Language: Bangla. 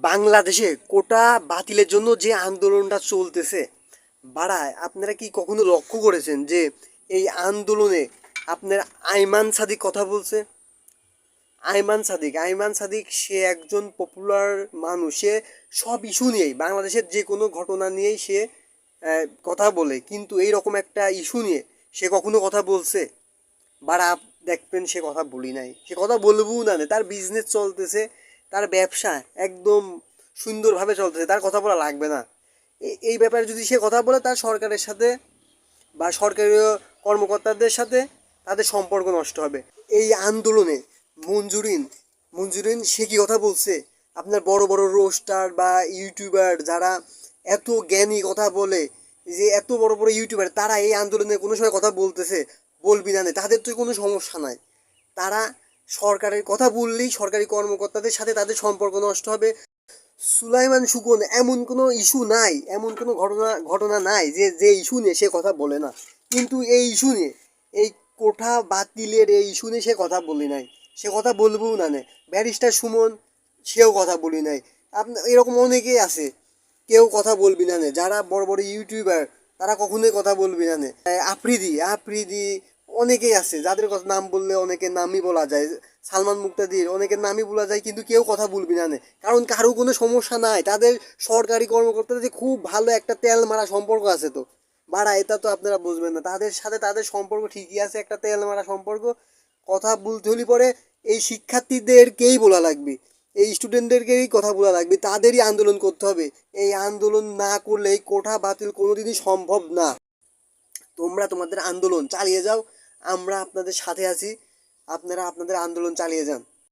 বাংলাদেশে কোটা বাতিলের জন্য যে আন্দোলনটা চলতেছে, বাড়ায় আপনারা কি কখনো লক্ষ্য করেছেন যে এই আন্দোলনে আপনার আইমান সাদিক কথা বলছে? আইমান সাদিক সে একজন পপুলার মানুষ। সে সব ইস্যু নিয়েই, বাংলাদেশের যে কোনো ঘটনা নিয়েই সে কথা বলে, কিন্তু এইরকম একটা ইস্যু নিয়ে সে কখনো কথা বলছে? বাড়া, দেখবেন সে কথা বলি নাই, সে কথা বলবও না। তার বিজনেস চলতেছে, তার ব্যবসা একদম সুন্দরভাবে চলতেছে, তার কথা বলা লাগবে না। এই ব্যাপারে যদি সে কথা বলে, তার সরকারের সাথে বা সরকারি কর্মকর্তাদের সাথে তাদের সম্পর্ক নষ্ট হবে। এই আন্দোলনে মঞ্জুরিন মঞ্জুরিন সে কি কথা বলছে? আপনার বড় বড় রোস্টার বা ইউটিউবার যারা এত জ্ঞানী কথা বলে, যে এত বড় বড় ইউটিউবার, তারা এই আন্দোলনে কোনো সময় কথা বলতেছে? বলবি না, তাদের তো কোনো সমস্যা নাই। তারা সরকারের কথা বললেই সরকারি কর্মকর্তাদের সাথে তাদের সম্পর্ক নষ্ট হবে। সুলাইমান সুকন এমন কোনো ইস্যু নাই, এমন কোনো ঘটনা ঘটনা নাই যে যে ইস্যু নিয়ে সে কথা বলে না। কিন্তু এই ইস্যু নিয়ে, এই কোঠা বাতিলের এই ইস্যু নিয়ে সে কথা বলি নাই, সে কথা বলবেও না। ব্যারিস্টার সুমন, সেও কথা বলি নাই। আপনার এরকম অনেকেই আছে, কেউ কথা বলবি না। যারা বড় বড় ইউটিউবার, তারা কখনোই কথা বলবি না। আফ্রিদি অনেকেই আছে যাদের কথা নাম বললে অনেকের নামই বলা যায়। সালমান মুক্তাদির, অনেকের নামই বলা যায়, কিন্তু কেউ কথা বলবি না। কারণ কারো কোনো সমস্যা নাই, তাদের সরকারি কর্মকর্তাদের যে খুব ভালো একটা তেল মারা সম্পর্ক আছে। তো বাড়া, এটা তো আপনারা বুঝবেন না, তাদের সাথে তাদের সম্পর্ক ঠিকই আছে, একটা তেল মারা সম্পর্ক। কথা বলতে হলে পরে এই শিক্ষার্থীদেরকেই বলা লাগবে, এই স্টুডেন্টদেরকেই কথা বলা লাগবে, তাদেরই আন্দোলন করতে হবে। এই আন্দোলন না করলে এই কোঠা বাতিল কোনোদিনই সম্ভব না। তোমরা তোমাদের আন্দোলন চালিয়ে যাও, আমরা আপনাদের সাথে আছি, আপনারা আপনাদের আন্দোলন চালিয়ে যান।